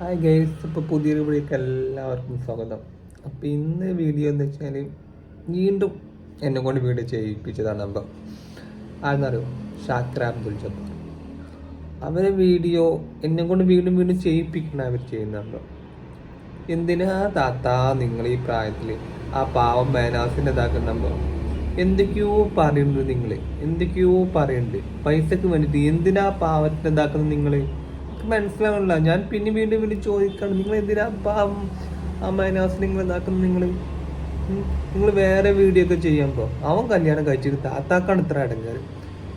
Hi guys, ഇപ്പോൾ പുതിയൊരു വീഡിയോക്ക് എല്ലാവർക്കും സ്വാഗതം. അപ്പോൾ ഇന്ന് വീഡിയോ എന്ന് വെച്ചാൽ വീണ്ടും എന്നെ കൊണ്ട് വീഡിയോ ചെയ്യിപ്പിച്ചതാണ്. അപ്പോൾ ആരെന്നറിയോ, ഷാക്കിർ അബ്ദുൽ ജബ്ബാർ. അവരെ വീഡിയോ എന്നെ കൊണ്ട് വീണ്ടും വീണ്ടും ചെയ്യിപ്പിക്കണം അവർ ചെയ്യുന്നുണ്ടോ. എന്തിനാ താത്താ നിങ്ങൾ ഈ പ്രായത്തിൽ ആ പാവം മേനാസിൻ്റെ ഇതാക്കുന്നുണ്ടോ? എന്തൊക്കെയോ പറയുന്നുണ്ട് നിങ്ങൾ, എന്തൊക്കെയോ പറയുന്നുണ്ട് പൈസക്ക് വേണ്ടിയിട്ട്. എന്തിനാ പാവത്തിന് ഇതാക്കുന്നത് നിങ്ങൾ? മനസ്സിലാവണില്ല. ഞാൻ പിന്നെ വീണ്ടും വീണ്ടും ചോദിക്കണം, നിങ്ങൾ എന്തിനാ ആ മൈനാസ് നിങ്ങൾ ഇതാക്കുന്നത്? നിങ്ങൾ വേറെ വീഡിയോ ഒക്കെ ചെയ്യുമ്പോൾ അവൻ കല്യാണം കഴിച്ചിട്ട് താത്താക്കാണ് ഇത്ര അടങ്ങാറ്,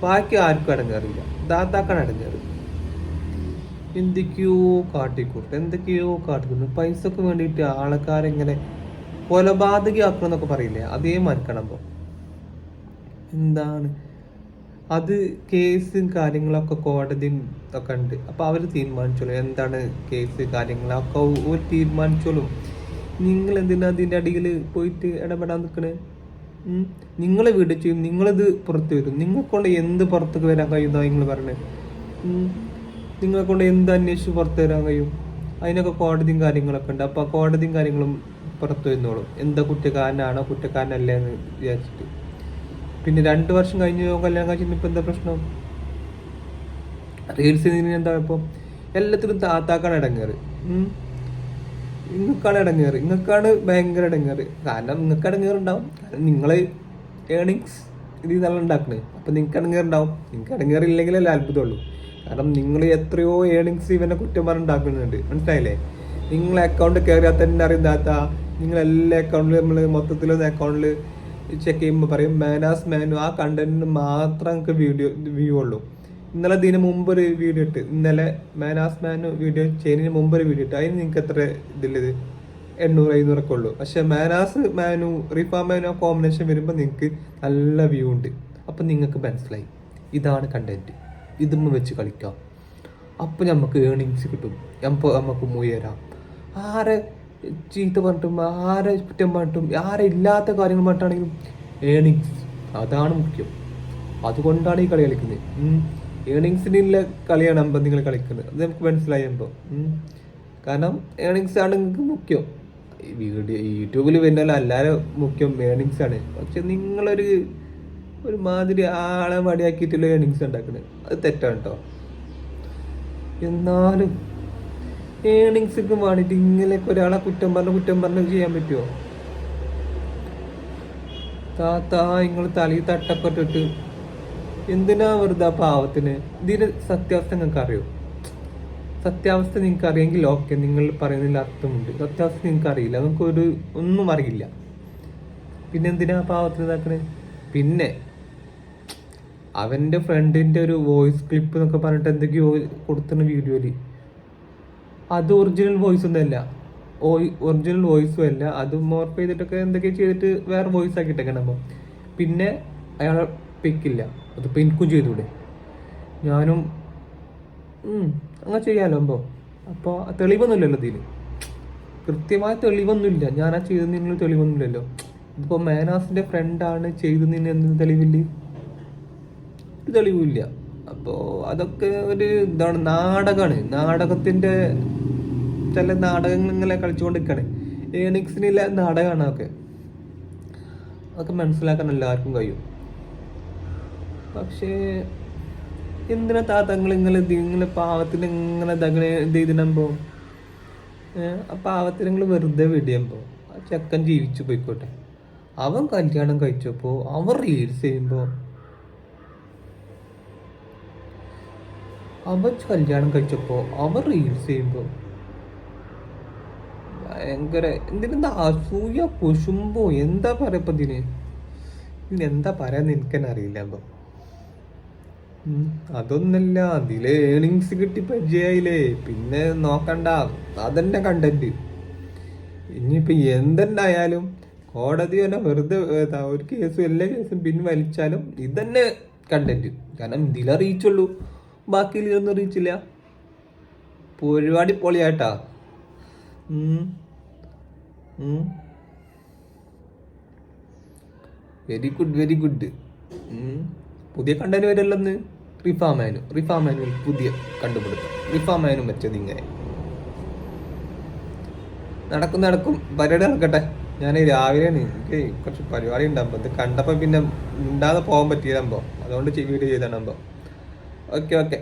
ബാക്കി ആർക്കും അടങ്ങാറില്ല. താത്താക്കാണ് അടങ്ങാറ്. എന്തൊക്കെയോ കാട്ടിക്കൂട്ടുന്നു പൈസക്ക് വേണ്ടിയിട്ട് ആൾക്കാരെങ്ങനെ കൊലപാതകയാക്കണം എന്നൊക്കെ പറയില്ലേ, അതേ മരിക്കണം. എന്താണ് അത്? കേസും കാര്യങ്ങളൊക്കെ കോടതിയും ഒക്കെ ഉണ്ട്. അപ്പോൾ അവർ തീരുമാനിച്ചോളും എന്താണ് കേസ് കാര്യങ്ങളൊക്കെ ഒരു തീരുമാനിച്ചോളും. നിങ്ങൾ എന്തിനാ അതിൻ്റെ അടിയിൽ പോയിട്ട് ഇടപെടാൻ നിൽക്കണേ? നിങ്ങളെ വീട് ചെയ്യും, നിങ്ങളിത് പുറത്ത് വരും. നിങ്ങൾക്കൊണ്ട് എന്ത് പുറത്തേക്ക് വരാൻ കഴിയുന്നോ നിങ്ങൾ പറഞ്ഞത്? നിങ്ങളെ കൊണ്ട് എന്ത് അന്വേഷിച്ച് പുറത്ത് വരാൻ കഴിയും? അതിനൊക്കെ കോടതിയും കാര്യങ്ങളൊക്കെ ഉണ്ട്. അപ്പോൾ കോടതിയും കാര്യങ്ങളും പുറത്ത് വരുന്നോളും, എന്താ കുറ്റക്കാരനാണോ കുറ്റക്കാരനല്ലേ എന്ന് വിചാരിച്ചിട്ട്. പിന്നെ 2 വർഷം കഴിഞ്ഞ് കല്യാണം കഴിച്ചിട്ട് ഇപ്പം എന്താ പ്രശ്നം? റീൽസ് എന്താ ഇപ്പം എല്ലാത്തിലും താത്താക്കാണ് ഇടങ്ങേറ്. നിങ്ങൾക്കാണ് ഭയങ്കര ഇടങ്ങേറ്. കാരണം നിങ്ങൾക്ക് ഇടങ്ങേറുണ്ടാവും, കാരണം നിങ്ങൾ ഏണിങ്സ് ഇത് നല്ല ഉണ്ടാക്കണേ. അപ്പം നിങ്ങൾക്ക് ഇടങ്ങേറുണ്ടാവും. നിങ്ങൾക്ക് ഇടങ്ങേറില്ലെങ്കിലല്ലേ അത്ഭുതമുള്ളൂ. കാരണം നിങ്ങൾ എത്രയോ ഏണിങ്സ് ഇവനെ കുറ്റം പറഞ്ഞുണ്ടാക്കുന്നുണ്ട്, മനസ്സിലായില്ലേ? നിങ്ങളെ അക്കൗണ്ട് കയറിയാൽ തന്നെ അറിയും താത്ത. നിങ്ങളെല്ലാ അക്കൗണ്ടിലും നമ്മൾ മൊത്തത്തിലൊന്ന് അക്കൗണ്ടിൽ ചെക്ക് ചെയ്യുമ്പോൾ പറയും മാനു ആ കണ്ടന്റിന് മാത്രം നമുക്ക് വ്യൂ ഉള്ളൂ. ഇന്നലെ ഇതിന് മുമ്പൊരു വീഡിയോ ഇട്ട്, ഇന്നലെ മാനു വീഡിയോ ചെയ്യുന്നതിന് മുമ്പൊരു വീഡിയോ ഇട്ട്, അതിന് നിങ്ങൾക്ക് എത്ര ഇതില്ലത് 800-500 ഉള്ളൂ. പക്ഷെ മാനു റിഫ മാനു ആ കോമ്പിനേഷൻ വരുമ്പോൾ നിങ്ങൾക്ക് നല്ല വ്യൂ ഉണ്ട്. അപ്പം നിങ്ങൾക്ക് മനസ്സിലായി ഇതാണ് കണ്ടന്റ്, ഇതുമ്മ വെച്ച് കളിക്കാം. അപ്പം നമുക്ക് ഏണിങ്സ് കിട്ടും, നമുക്ക് മുയരാം. ആരെ ചീത്ത പറഞ്ഞിട്ടും ആരെ കുറ്റം പറഞ്ഞിട്ടും ആരെ ഇല്ലാത്ത കാര്യങ്ങൾ പറഞ്ഞിട്ടാണെങ്കിലും ഏണിങ്സ് അതാണ് മുഖ്യം. അതുകൊണ്ടാണ് ഈ കളി കളിക്കുന്നത്. ഏണിങ്സിനുള്ള കളിയാണ് നിങ്ങൾ കളിക്കുന്നത്. അത് നമുക്ക് മനസ്സിലായപ്പോൾ. കാരണം ഏണിങ്സ് ആണ് നിങ്ങൾക്ക് മുഖ്യം. യൂട്യൂബിൽ വരുന്ന എല്ലാവരും മുഖ്യം ഏണിങ്സ് ആണ്. പക്ഷെ ഒരു മാതിരി ആളെ വടിയാക്കിയിട്ടുള്ള ഏണിങ്സ് ഉണ്ടാക്കുന്നത് അത് തെറ്റാണ് കേട്ടോ. എന്നാലും ഏണിങ്സൊക്കെ വേണ്ടിയിട്ട് ഇങ്ങനെയൊക്കെ ഒരാളെ കുറ്റം പറഞ്ഞ് ചെയ്യാൻ പറ്റുമോ? താത്താ നിങ്ങൾ തലയിൽ തട്ടൊക്കെ ഇട്ടിട്ട് എന്തിനാ വെറുതെ പാവത്തിന്? ഇതിന്റെ സത്യാവസ്ഥ നിങ്ങൾക്ക് അറിയോ? സത്യാവസ്ഥ നിങ്ങൾക്ക് അറിയെങ്കിൽ ഓക്കെ, നിങ്ങൾ പറയുന്നതിൽ അർത്ഥമുണ്ട്. സത്യാവസ്ഥ നിങ്ങൾക്ക് അറിയില്ല, നിങ്ങൾക്ക് ഒന്നും അറിയില്ല. പിന്നെ എന്തിനാ പാവത്തിന് ഇതാക്കണേ? പിന്നെ അവൻ്റെ ഫ്രണ്ടിൻ്റെ ഒരു വോയിസ് ക്ലിപ്പ് എന്നൊക്കെ പറഞ്ഞിട്ട് എന്തൊക്കെയോ കൊടുത്തുന്ന വീഡിയോയിൽ, അത് ഒറിജിനൽ വോയിസ് ഒന്നുമല്ല, ഒറിജിനൽ വോയിസും അല്ല. അത് മോർഫ് ചെയ്തിട്ടൊക്കെ എന്തൊക്കെയോ ചെയ്തിട്ട് വേറെ വോയിസ് ആക്കിയിട്ടൊക്കെ നമ്മൾ പിന്നെ അയാളെ പിക്കില്ല. അതിപ്പോൾ എനിക്കും ചെയ്തൂടെ? ഞാനും അങ്ങനെ ചെയ്യാമല്ലോ. അപ്പോൾ തെളിവൊന്നുമില്ലല്ലോ ഇതിൽ, കൃത്യമായ തെളിവൊന്നുമില്ല. ഞാൻ ആ ചെയ്തതിന് തെളിവൊന്നുമില്ലല്ലോ. ഇതിപ്പോൾ മാനാസിൻ്റെ ഫ്രണ്ടാണ് ചെയ്തതിന് എന്തെങ്കിലും തെളിവില്ല, ഒരു തെളിവില്ല. അപ്പോൾ അതൊക്കെ ഒരു ഇതാണ്, നാടകത്തിൻ്റെ ചില നാടകങ്ങൾ ഇങ്ങനെ കളിച്ചുകൊണ്ടിരിക്കുകയാണ്. ഏണിങ്സിനില്ല നാടകമാണ് അതൊക്കെ മനസ്സിലാക്കാൻ എല്ലാവർക്കും കഴിയും. പക്ഷേ എന്തിനാ താത്തങ്ങൾ ഇങ്ങനെ പാവത്തിന് ഇങ്ങനെ ഇത് ചെയ്തിടുമ്പോൾ ആ പാവത്തിന് നിങ്ങൾ വെറുതെ വിടിയുമ്പോൾ ആ ചെക്കൻ ജീവിച്ചു പോയിക്കോട്ടെ. അവൻ കല്യാണം കഴിച്ചപ്പോൾ അവൻ റീൽസ് ചെയ്യുമ്പോൾ ഭയങ്കര എന്തിനെന്താ അസൂയ കുശുമ്പോ എന്താ പറയപ്പോ ഇതിന് എന്താ പറയാന്ന് എനിക്കെന്നെ അറിയില്ല. അതൊന്നല്ല, അതില് ഏണിങ്സ് കിട്ടി പരിചയായില്ലേ, പിന്നെ നോക്കണ്ട, അതന്നെ കണ്ടന്റ്. ഇനിയിപ്പൊ എന്തുണ്ടായാലും കോടതി തന്നെ വെറുതെ ഒരു കേസും എല്ലാ കേസും പിൻവലിച്ചാലും ഇതന്നെ കണ്ടന്റ്. കാരണം ഇതിലെ റീച്ചുള്ളൂ, ബാക്കിയിലൊന്നും റീച്ചില്ല. പരിപാടി പൊളിയാട്ടാ. Very good. പുതിയ കണ്ടന്റ് വരല്ലെന്ന് റിഫ മാനു പുതിയ കണ്ടുപിടുത്തം. റിഫ മാനു വെച്ചത് ഇങ്ങനെ നടക്കും നടക്കും, പരിപാടി നടക്കട്ടെ. ഞാൻ രാവിലെയാണ്, എനിക്ക് കുറച്ച് പരിപാടി ഉണ്ടാകുമ്പോൾ ഇത് കണ്ടപ്പോൾ പിന്നെ ഉണ്ടാതെ പോകാൻ പറ്റിയില്ലാകുമ്പോൾ അതുകൊണ്ട് വീഡിയോ ചെയ്താണ്. Okay okay.